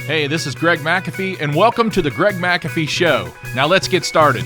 Hey, this is Greg McAfee, and welcome to the Greg McAfee Show. Now let's get started.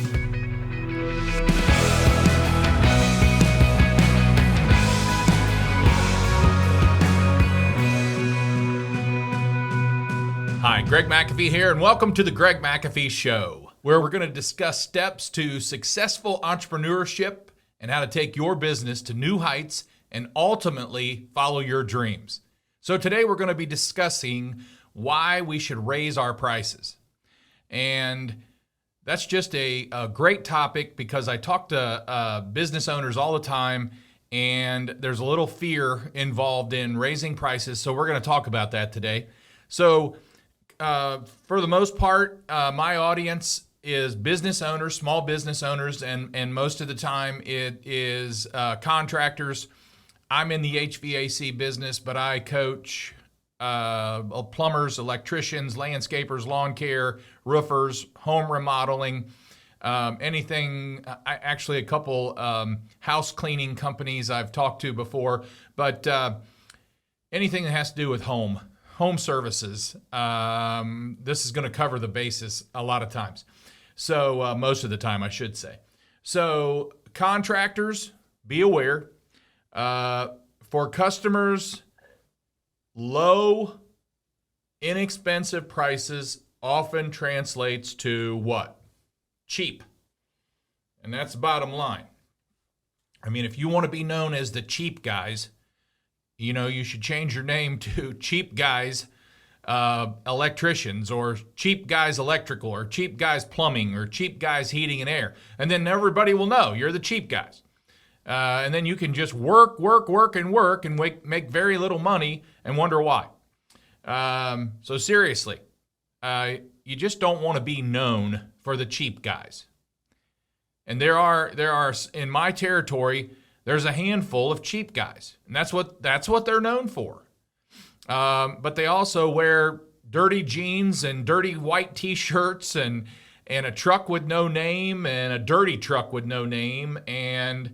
Hi, Greg McAfee here, and welcome to the Greg McAfee Show, where we're going to discuss steps to successful entrepreneurship and how to take your business to new heights and ultimately follow your dreams. So today we're going to be discussing why we should raise our prices. And that's just a great topic because I talk to business owners all the time, and there's a little fear involved in raising prices. So we're going to talk about that today. So for the most part, my audience is business owners, small business owners, and most of the time it is contractors. I'm in the HVAC business, but I coach plumbers, electricians, landscapers, lawn care, roofers, home remodeling, anything. Actually, a couple house cleaning companies I've talked to before, but anything that has to do with home services. This is going to cover the basis a lot of times. So most of the time, I should say. So contractors, be aware. For customers, low, inexpensive prices often translates to what? Cheap. And that's the bottom line. I mean, if you want to be known as the cheap guys, you know, you should change your name to Cheap Guys Electricians, or Cheap Guys Electrical, or Cheap Guys Plumbing, or Cheap Guys Heating and Air. And then everybody will know you're the cheap guys. And then you can just work and make very little money and wonder why. So seriously, you just don't want to be known for the cheap guys. And there are in my territory, there's a handful of cheap guys, and that's what they're known for. But they also wear dirty jeans and dirty white T-shirts and a truck with no name and a dirty truck with no name and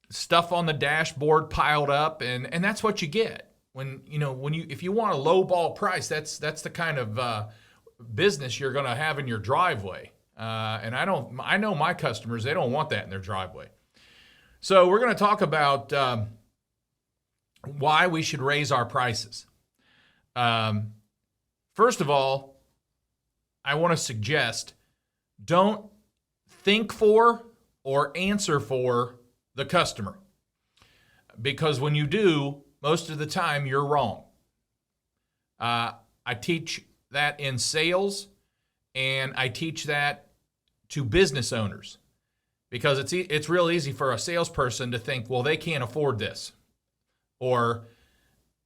stuff on the dashboard piled up, and that's what you get if you want a low ball price. That's the kind of business you're going to have in your driveway. And I know my customers, they don't want that in their driveway. So we're going to talk about why we should raise our prices. First of all, I want to suggest don't think for or answer for the customer, because when you do, most of the time you're wrong. I teach that in sales, and I teach that to business owners, because it's real easy for a salesperson to think, well, they can't afford this, or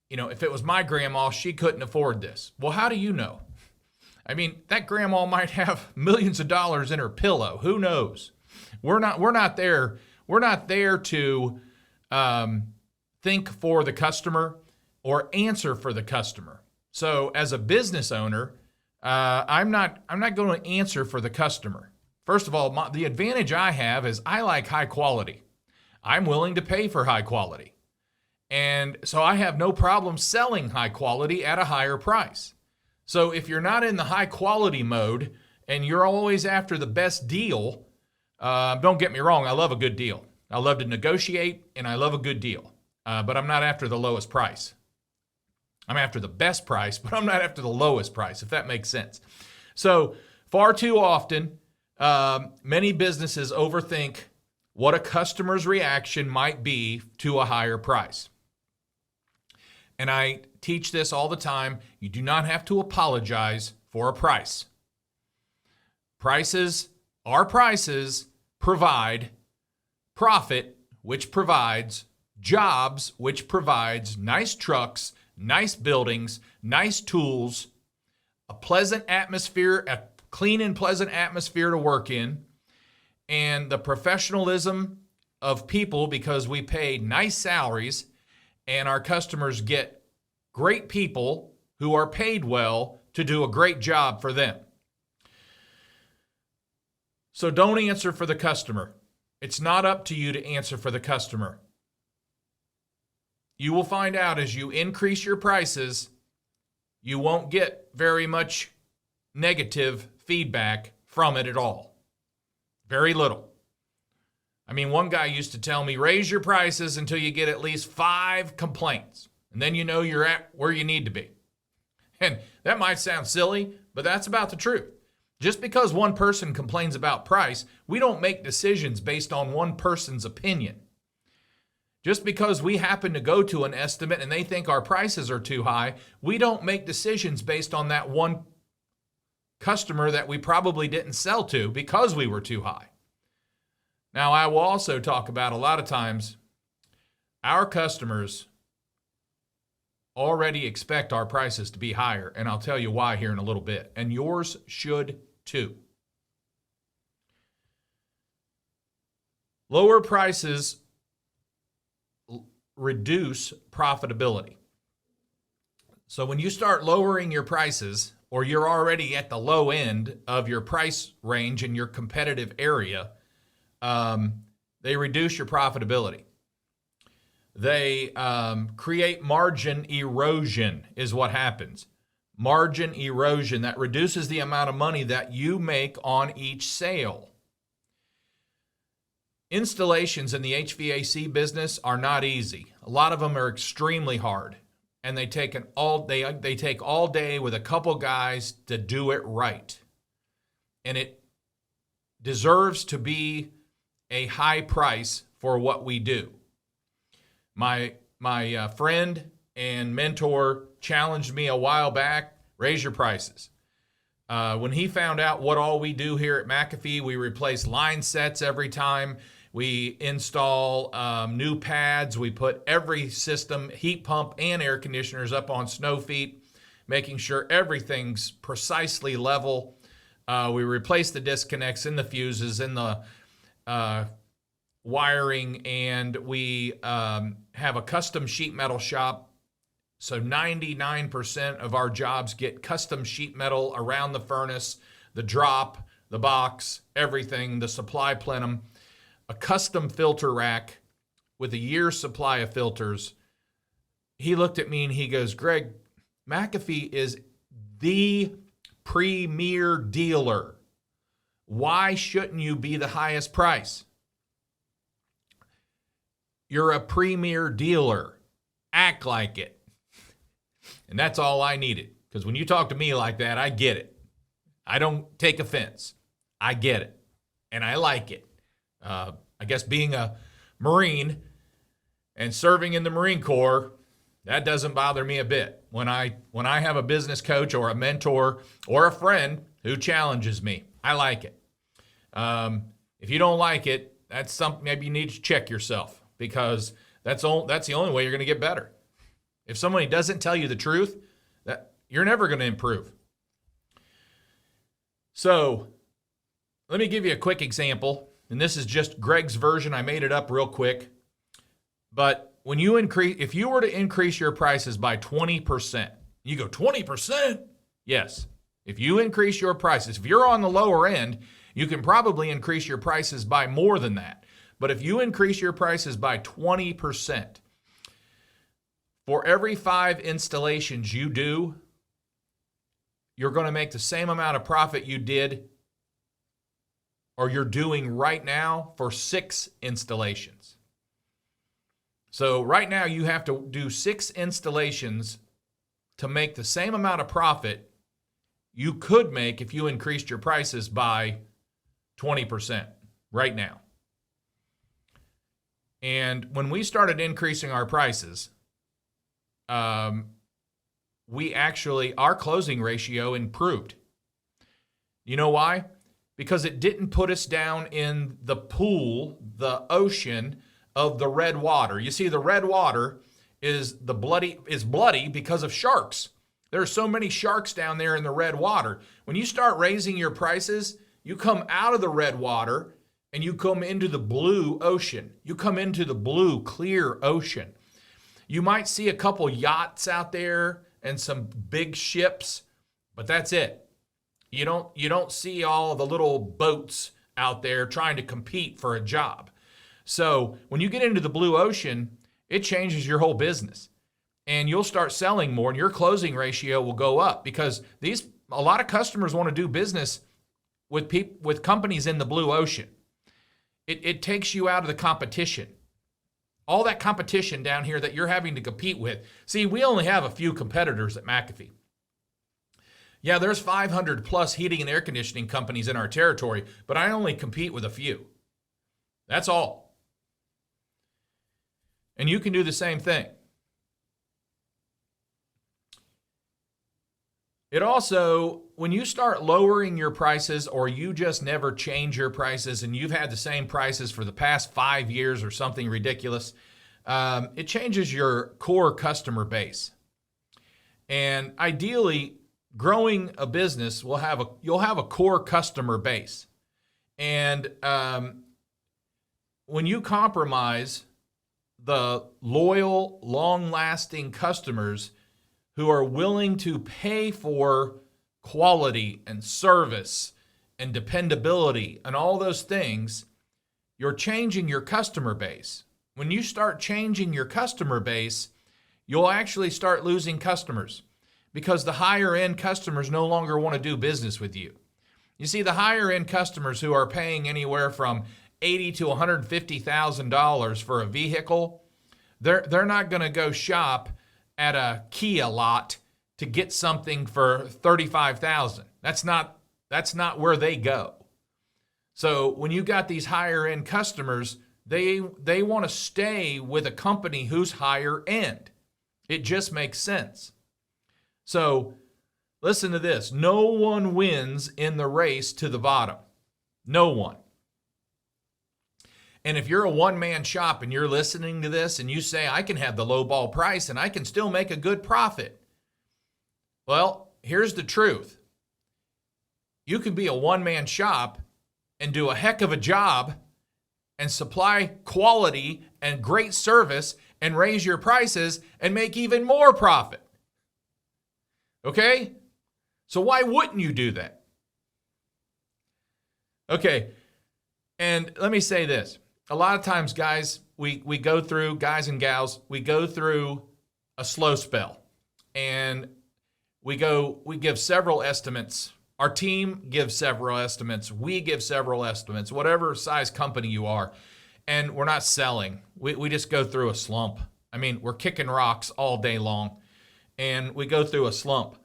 if it was my grandma, she couldn't afford this. Well, how do you know? I mean, that grandma might have millions of dollars in her pillow. Who knows? We're not there to think for the customer or answer for the customer. So as a business owner, I'm not going to answer for the customer. First of all, the advantage I have is I like high quality. I'm willing to pay for high quality. And so I have no problem selling high quality at a higher price. So if you're not in the high quality mode and you're always after the best deal, don't get me wrong, I love a good deal. I love to negotiate, and I love a good deal. But I'm not after the lowest price. I'm after the best price, but I'm not after the lowest price, if that makes sense. So far too often, many businesses overthink what a customer's reaction might be to a higher price. And I teach this all the time. You do not have to apologize for a price. Prices provide profit, which provides jobs, which provides nice trucks, nice buildings, nice tools, a pleasant atmosphere, a clean and pleasant atmosphere to work in, and the professionalism of people, because we pay nice salaries and our customers get great people who are paid well to do a great job for them. So don't answer for the customer. It's not up to you to answer for the customer. You will find out as you increase your prices, you won't get very much negative feedback from it at all. Very little. I mean, one guy used to tell me, raise your prices until you get at least 5 complaints, and then you know you're at where you need to be. And that might sound silly, but that's about the truth. Just because one person complains about price, we don't make decisions based on one person's opinion. Just because we happen to go to an estimate and they think our prices are too high, we don't make decisions based on that one customer that we probably didn't sell to because we were too high. Now, I will also talk about a lot of times our customers already expect our prices to be higher, and I'll tell you why here in a little bit, and yours should too. Lower prices reduce profitability. So when you start lowering your prices, or you're already at the low end of your price range in your competitive area, they reduce your profitability. They create margin erosion is what happens. Margin erosion, that reduces the amount of money that you make on each sale. Installations in the HVAC business are not easy. A lot of them are extremely hard, and they take all day with a couple guys to do it right. And it deserves to be a high price for what we do. My friend and mentor challenged me a while back, raise your prices. When he found out what all we do here at McAfee, we replace line sets every time. We install new pads. We put every system, heat pump and air conditioners up on snow feet, making sure everything's precisely level. We replace the disconnects in the fuses, in the wiring, and we have a custom sheet metal shop. So 99% of our jobs get custom sheet metal around the furnace, the drop, the box, everything, the supply plenum, a custom filter rack with a year's supply of filters. He looked at me and he goes, Greg, McAfee is the premier dealer. Why shouldn't you be the highest price? You're a premier dealer. Act like it. And that's all I needed. Because when you talk to me like that, I get it. I don't take offense. I get it. And I like it. I guess being a Marine and serving in the Marine Corps, that doesn't bother me a bit. When I have a business coach or a mentor or a friend who challenges me, I like it. If you don't like it, that's something maybe you need to check yourself, because that's the only way you're going to get better. If somebody doesn't tell you the truth, that you're never going to improve. So let me give you a quick example, and this is just Greg's version. I made it up real quick. But when you if you were to increase your prices by 20%, you go, 20%? Yes. If you increase your prices, if you're on the lower end, you can probably increase your prices by more than that. But if you increase your prices by 20%, for every 5 installations you do, you're going to make the same amount of profit you did or you're doing right now for 6 installations. So right now you have to do 6 installations to make the same amount of profit you could make if you increased your prices by 20% right now. And when we started increasing our prices, our closing ratio improved. You know why? Because it didn't put us down in the pool, the ocean of the red water. You see, the red water is bloody because of sharks. There are so many sharks down there in the red water. When you start raising your prices, you come out of the red water and you come into the blue ocean. You come into the blue, clear ocean. You might see a couple yachts out there and some big ships, but that's it. You don't see all the little boats out there trying to compete for a job. So when you get into the blue ocean, it changes your whole business. and you'll start selling more, and your closing ratio will go up, because a lot of customers want to do business with companies in the blue ocean. It takes you out of the competition. All that competition down here that you're having to compete with. See, we only have a few competitors at McAfee. Yeah, there's 500 plus heating and air conditioning companies in our territory, but I only compete with a few. That's all. And you can do the same thing. It also, when you start lowering your prices, or you just never change your prices and you've had the same prices for the past 5 years or something ridiculous, it changes your core customer base. And ideally, growing a business you'll have a core customer base. And when you compromise the loyal, long-lasting customers who are willing to pay for quality and service and dependability and all those things, you're changing your customer base. When you start changing your customer base, you'll actually start losing customers, because the higher end customers no longer want to do business with you. You see, the higher end customers who are paying anywhere from $80,000 to $150,000 for a vehicle, they're not going to go shop at a Kia lot to get something for $35,000. That's not where they go. So when you got these higher end customers, they want to stay with a company who's higher end. It just makes sense. So listen to this. No one wins in the race to the bottom. No one. And if you're a one-man shop and you're listening to this and you say, I can have the low ball price and I can still make a good profit. Well, here's the truth. You can be a one-man shop and do a heck of a job and supply quality and great service and raise your prices and make even more profit. Okay? So why wouldn't you do that? Okay. And let me say this. A lot of times, guys, we go through, guys and gals, we go through a slow spell. And we give several estimates. Our team gives several estimates. We give several estimates, whatever size company you are. And we're not selling. We just go through a slump. I mean, we're kicking rocks all day long. And we go through a slump.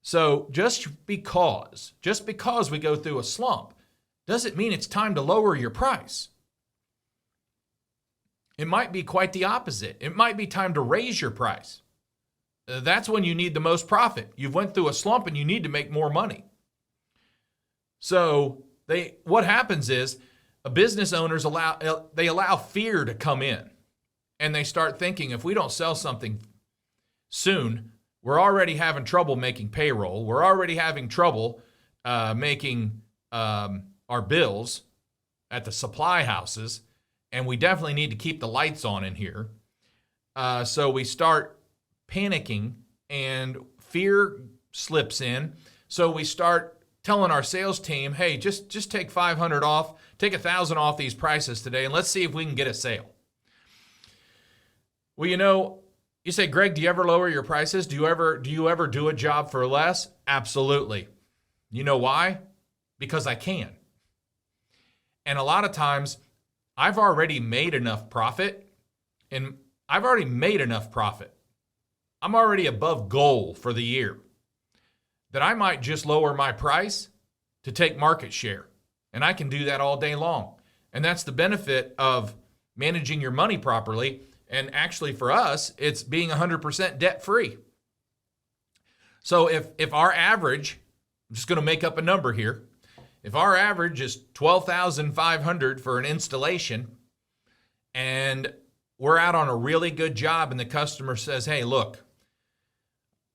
So just because we go through a slump doesn't mean it's time to lower your price. It might be quite the opposite. It might be time to raise your price. That's when you need the most profit. You've went through a slump and you need to make more money. So what happens is business owners allow fear to come in, and they start thinking, if we don't sell something soon, we're already having trouble making payroll. We're already having trouble making our bills at the supply houses. And we definitely need to keep the lights on in here. So we start panicking and fear slips in. So we start telling our sales team, hey, just take 500 off, take 1,000 off these prices today, and let's see if we can get a sale. Well, you say, Greg, do you ever lower your prices? Do you ever do a job for less? Absolutely. You know why? Because I can. And a lot of times, I've already made enough profit, I'm already above goal for the year, that I might just lower my price to take market share. And I can do that all day long. And that's the benefit of managing your money properly. And actually for us, it's being 100% debt free. So if our average, I'm just going to make up a number here, if our average is $12,500 for an installation, and we're out on a really good job, and the customer says, "Hey, look,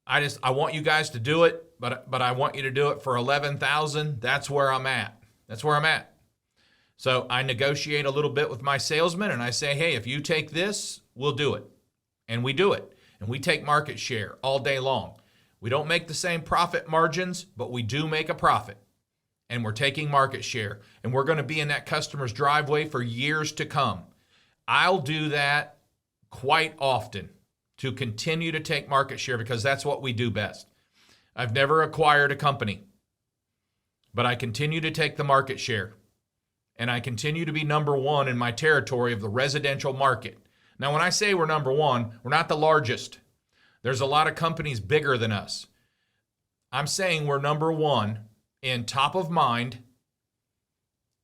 I want you guys to do it, but I want you to do it for $11,000." That's where I'm at. So I negotiate a little bit with my salesman, and I say, "Hey, if you take this, we'll do it," and we do it, and we take market share all day long. We don't make the same profit margins, but we do make a profit. And we're taking market share, and we're going to be in that customer's driveway for years to come. I'll do that quite often to continue to take market share because that's what we do best. I've never acquired a company, but I continue to take the market share, and I continue to be number one in my territory of the residential market. Now, when I say we're number one, we're not the largest. There's a lot of companies bigger than us. I'm saying we're number one in top of mind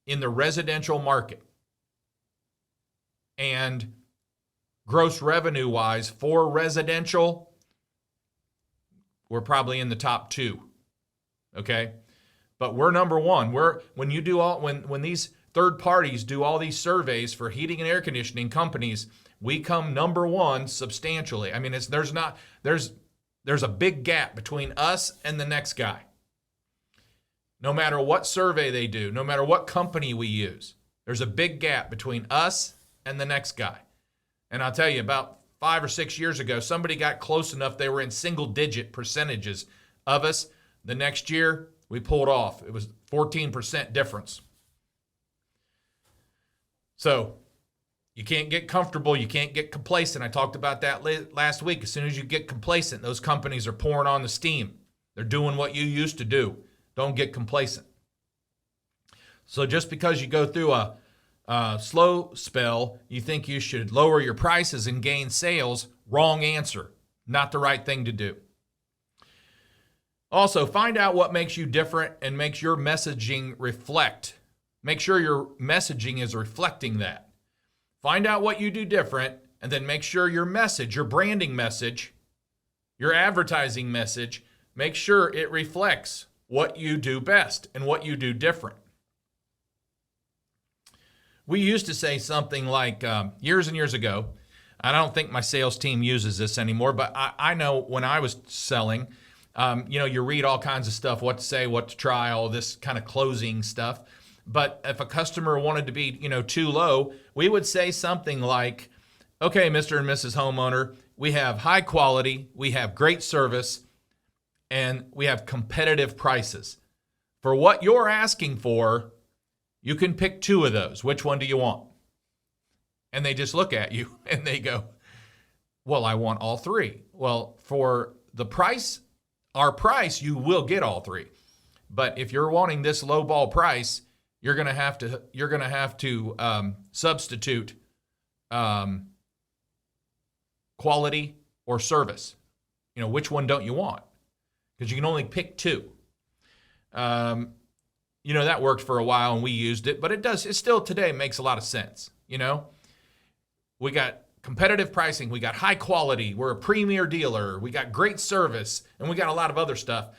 in the residential market. And gross revenue wise for residential, we're probably in the top 2. Okay? But we're number one. When these third parties do all these surveys for heating and air conditioning companies, we come number one substantially. I mean, there's a big gap between us and the next guy. No matter what survey they do, no matter what company we use, there's a big gap between us and the next guy. And I'll tell you, about 5 or 6 years ago, somebody got close enough, they were in single-digit percentages of us. The next year, we pulled off. It was 14% difference. So you can't get comfortable. You can't get complacent. I talked about that last week. As soon as you get complacent, those companies are pouring on the steam. They're doing what you used to do. Don't get complacent. So just because you go through a slow spell, you think you should lower your prices and gain sales. Wrong answer. Not the right thing to do. Also, find out what makes you different and makes your messaging reflect. Make sure your messaging is reflecting that. Find out what you do different, and then make sure your message, your branding message, your advertising message, make sure it reflects what you do best and what you do different. We used to say something like years and years ago, I don't think my sales team uses this anymore, but I know when I was selling, you read all kinds of stuff, what to say, what to try, all this kind of closing stuff. But if a customer wanted to be, too low, we would say something like, okay, Mr. and Mrs. Homeowner, we have high quality, we have great service, and we have competitive prices. For what you're asking for, you can pick 2 of those. Which one do you want? And they just look at you and they go, well, I want all 3. Well, for the price, our price, you will get all 3. But if you're wanting this low ball price, you're going to have to substitute quality or service. Which one don't you want? Because you can only pick 2. That worked for a while and we used it, but it still today makes a lot of sense. We got competitive pricing, we got high quality, we're a premier dealer, we got great service, and we got a lot of other stuff.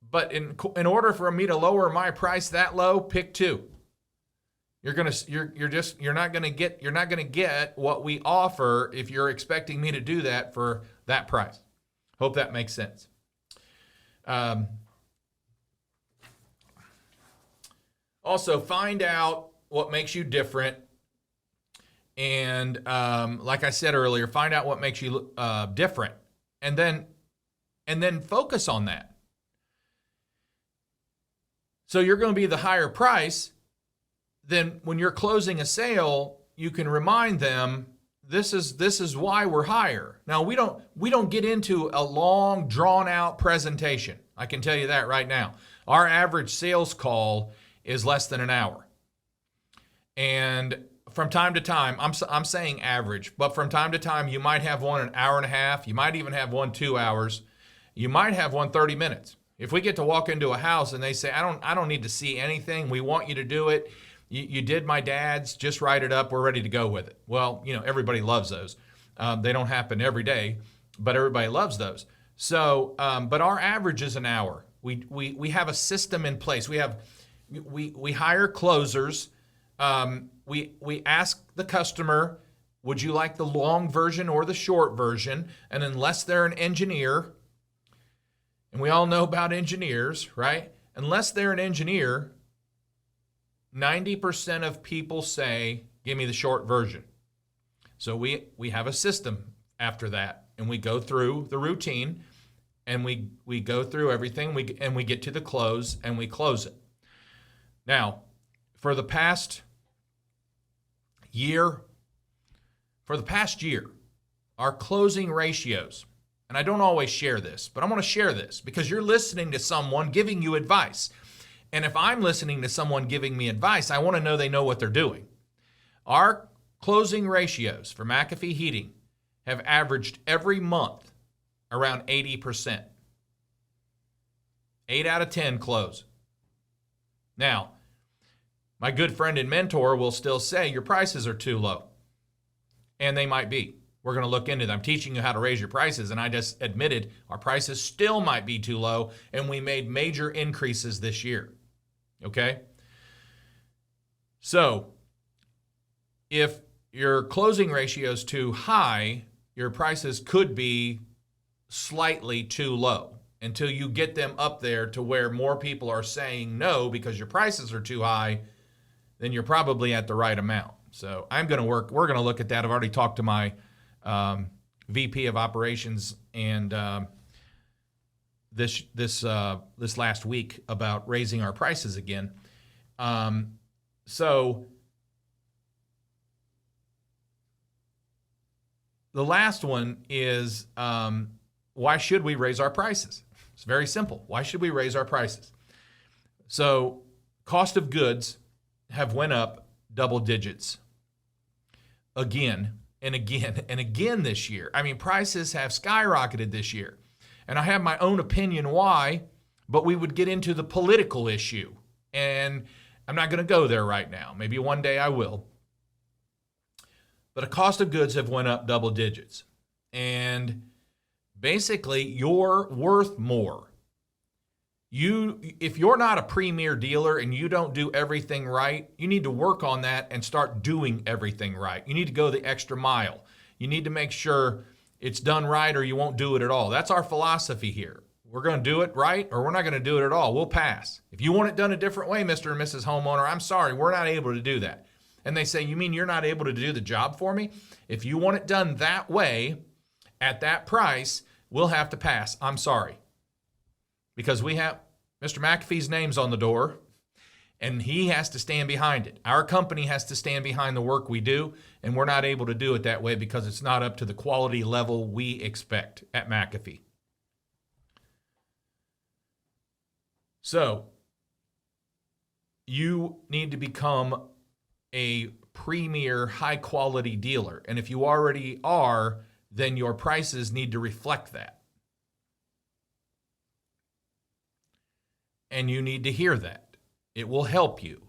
But in order for me to lower my price that low, pick 2. You're not gonna get what we offer if you're expecting me to do that for that price. Hope that makes sense. Also, find out what makes you different. And like I said earlier, find out what makes you different. And then focus on that. So you're going to be the higher price. Then when you're closing a sale, you can remind them, this is why we're higher. Now, we don't get into a long, drawn-out presentation. I can tell you that right now. Our average sales call is less than an hour. And from time to time, I'm saying average, but from time to time, you might have one an hour and a half. You might even have one 2 hours. You might have one 30 minutes. If we get to walk into a house and they say, I don't need to see anything. We want you to do it. You did my dad's, just write it up. We're ready to go with it. Well, everybody loves those. They don't happen every day, but everybody loves those. So, but our average is an hour. We have a system in place. We hire closers. We ask the customer, would you like the long version or the short version? And unless they're an engineer, and we all know about engineers, right? Unless they're an engineer, 90% of people say, give me the short version. So we have a system after that, and we go through the routine, and we go through everything, and we get to the close, and we close it. Now, for the past year, our closing ratios, and I don't always share this, but I want to share this because you're listening to someone giving you advice. And if I'm listening to someone giving me advice, I want to know they know what they're doing. Our closing ratios for McAfee Heating have averaged every month around 80%. 8 out of 10 close. Now, my good friend and mentor will still say your prices are too low. And they might be. We're going to look into them. I'm teaching you how to raise your prices, and I just admitted our prices still might be too low, and we made major increases this year. Okay? So, if your closing ratio is too high, your prices could be slightly too low until you get them up there to where more people are saying no because your prices are too high, then you're probably at the right amount. So we're going to look at that. I've already talked to my VP of operations and this last week about raising our prices again. So the last one is why should we raise our prices? It's very simple. Why should we raise our prices? So cost of goods have went up double digits again and again and again this year. I mean, prices have skyrocketed this year. And I have my own opinion why, but we would get into the political issue. And I'm not going to go there right now. Maybe one day I will. But the cost of goods have went up double digits. And basically, you're worth more. If you're not a premier dealer and you don't do everything right, you need to work on that and start doing everything right. You need to go the extra mile. You need to make sure it's done right or you won't do it at all. That's our philosophy here. We're going to do it right or we're not going to do it at all. We'll pass. If you want it done a different way, Mr. and Mrs. Homeowner, I'm sorry, we're not able to do that. And they say, you mean you're not able to do the job for me? If you want it done that way, at that price, we'll have to pass. I'm sorry. Because we have Mr. McAfee's name's on the door, and he has to stand behind it. Our company has to stand behind the work we do, and we're not able to do it that way because it's not up to the quality level we expect at McAfee. So, you need to become a premier, high-quality dealer. And if you already are, then your prices need to reflect that. And you need to hear that. It will help you.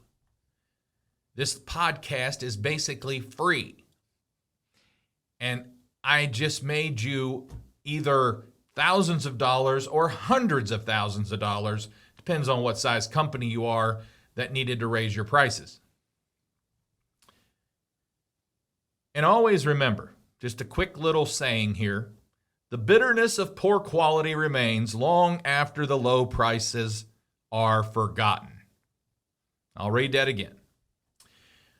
This podcast is basically free. And I just made you either thousands of dollars or hundreds of thousands of dollars, depends on what size company you are, that needed to raise your prices. And always remember, just a quick little saying here, the bitterness of poor quality remains long after the low prices are forgotten. I'll read that again.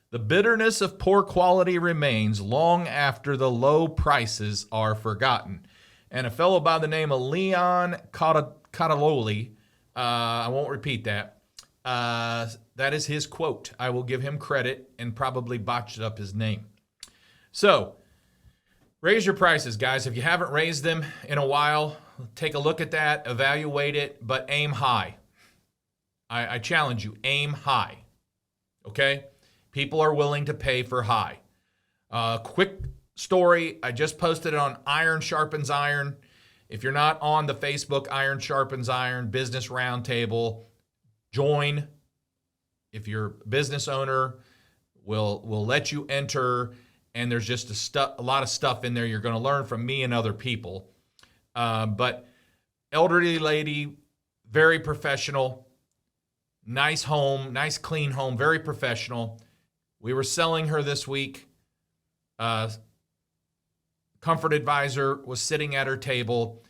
The bitterness of poor quality remains long after the low prices are forgotten. And a fellow by the name of Leon Cataloli, I won't repeat that. That is his quote. I will give him credit and probably botched up his name. So, raise your prices, guys. If you haven't raised them in a while, take a look at that, evaluate it, but aim high. I challenge you, aim high. Okay? People are willing to pay for high. Quick story, I just posted it on Iron Sharpens Iron. If you're not on the Facebook Iron Sharpens Iron Business Roundtable, join. If you're a business owner, we'll let you enter. And there's just a lot of stuff in there you're going to learn from me and other people. But elderly lady, very professional, nice home, nice clean home, very professional. We were selling her this week. Comfort advisor was sitting at her table,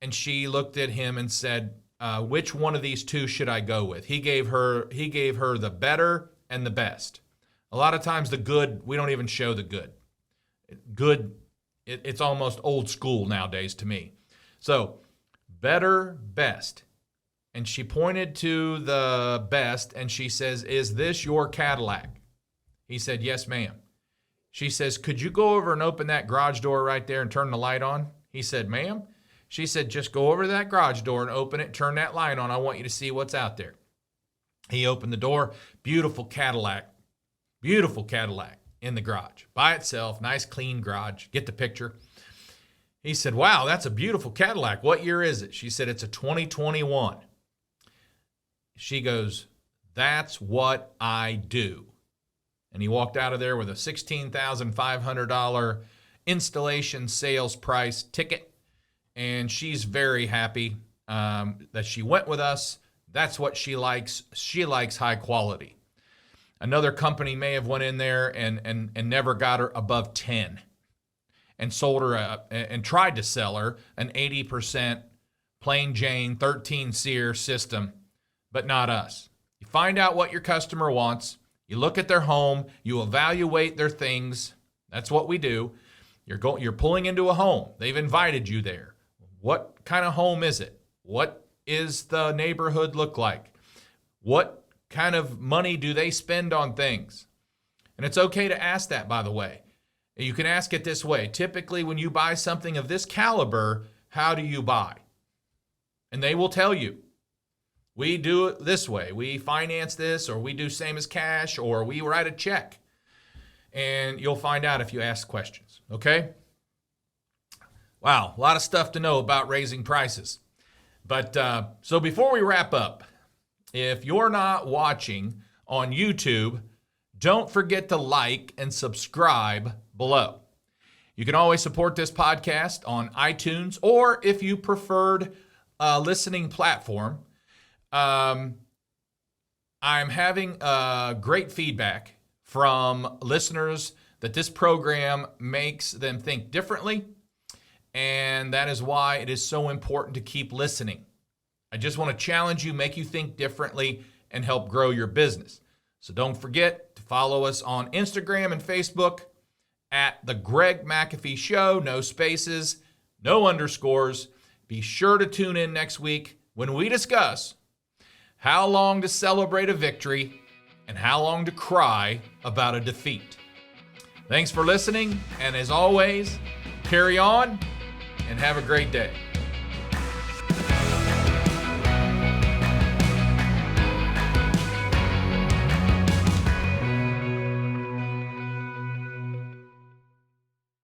and she looked at him and said, which one of these two should I go with? He gave her the better and the best. A lot of times the good, we don't even show the good. Good, it's almost old school nowadays to me. So, better, best. And she pointed to the best, and she says, is this your Cadillac? He said, yes, ma'am. She says, could you go over and open that garage door right there and turn the light on? He said, ma'am. She said, just go over to that garage door and open it, turn that light on. I want you to see what's out there. He opened the door. Beautiful Cadillac in the garage by itself. Nice, clean garage. Get the picture. He said, wow, that's a beautiful Cadillac. What year is it? She said, it's a 2021. She goes, that's what I do. And he walked out of there with a $16,500 installation sales price ticket. And she's very happy that she went with us. That's what she likes. She likes high quality. Another company may have went in there and never got her above 10 and sold her and tried to sell her an 80% plain Jane 13 SEER system, but not us. You find out what your customer wants. You look at their home. You evaluate their things. That's what we do. You're pulling into a home. They've invited you there. What kind of home is it? What is the neighborhood look like? What kind of money do they spend on things? And it's okay to ask that, by the way. You can ask it this way. Typically, when you buy something of this caliber, how do you buy? And they will tell you. We do it this way. We finance this, or we do same as cash, or we write a check. And you'll find out if you ask questions, okay? Wow, a lot of stuff to know about raising prices. But so before we wrap up, if you're not watching on YouTube, don't forget to like and subscribe below. You can always support this podcast on iTunes, or if you preferred a listening platform. I'm having great feedback from listeners that this program makes them think differently, and that is why it is so important to keep listening. I just want to challenge you, make you think differently, and help grow your business. So don't forget to follow us on Instagram and Facebook at The Greg McAfee Show. No spaces, no underscores. Be sure to tune in next week when we discuss how long to celebrate a victory and how long to cry about a defeat. Thanks for listening, and as always, carry on and have a great day.